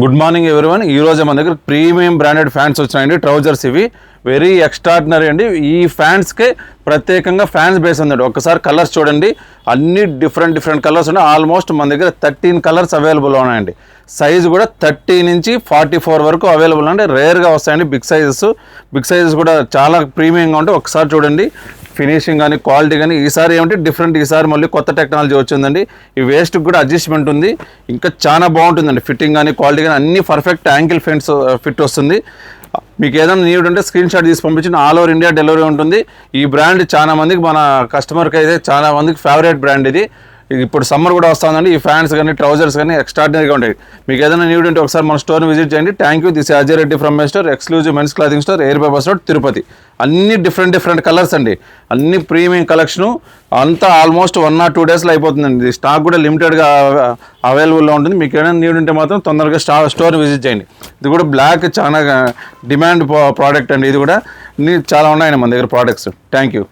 Good morning everyone. ఈ రోజు మన దగ్గర ప్రీమియం బ్రాండెడ్ ఫ్యాన్స్ వచ్చినాయండి. ట్రౌజర్స్ ఇవి వెరీ ఎక్స్ట్రాడినరీ అండి. ఈ ఫ్యాన్స్కే ప్రత్యేకంగా ఫ్యాన్స్ బేస్ ఉందండి. ఒకసారి కలర్స్ చూడండి, అన్ని డిఫరెంట్ కలర్స్ ఉన్నాయి. ఆల్మోస్ట్ మన దగ్గర 13 కలర్స్ అవైలబుల్ ఉన్నాయండి. సైజు కూడా 30 నుంచి 44 వరకు అవైలబుల్ అండి. రేర్గా వస్తాయండి బిగ్ సైజెస్ కూడా చాలా ప్రీమియంగా ఉంటాయి. ఒకసారి చూడండి ఫినిషింగ్ కానీ క్వాలిటీ కానీ. ఈసారి ఏమంటే డిఫరెంట్, ఈసారి మళ్ళీ కొత్త టెక్నాలజీ వచ్చిందండి. ఈ వేస్ట్కి కూడా అడ్జస్ట్మెంట్ ఉంది. ఇంకా చాలా బాగుంటుందండి. ఫిట్టింగ్ కానీ క్వాలిటీ కానీ అన్ని పర్ఫెక్ట్ యాంకిల్ ఫిట్ వస్తుంది. మీకు ఏదైనా నీడ్ ఉంటే స్క్రీన్ షాట్ తీసి పంపించిన ఆల్ ఓవర్ ఇండియా డెలివరీ ఉంటుంది. ఈ బ్రాండ్ చాలా మందికి, మన కస్టమర్కి అయితే చాలా మందికి ఫేవరెట్ బ్రాండ్ ఇది. ఇప్పుడు సమ్మర్ కూడా వస్తుందండి. ఈ ఫ్యాన్స్ కానీ ట్రౌజర్స్ కానీ ఎక్స్ట్రాడినరీగా ఉంటాయి. మీకు ఏదైనా నీడ్ ఉంటే ఒకసారి మన స్టోర్ని విజిట్ చేయండి. Thank you. This Ajay Reddy from my store, exclusive men's clothing store, air bypass road, Tirupati. అన్ని డిఫరెంట్ కలర్స్ అండి. అన్ని ప్రీమియం కలెక్షను. అంతా ఆల్మోస్ట్ 1 or 2 డేస్లో అయిపోతుందండి. స్టాక్ కూడా లిమిటెడ్గా అవైలబుల్లో ఉంటుంది. మీకు ఏదైనా నీడ్ ఉంటే మాత్రం తొందరగా స్టోర్ని విజిట్ చేయండి. ఇది కూడా బ్లాక్ చాలా డిమాండ్ ప్రోడక్ట్ అండి. ఇది కూడా చాలా ఉన్నాయండి మన దగ్గర ప్రోడక్ట్స్. Thank you.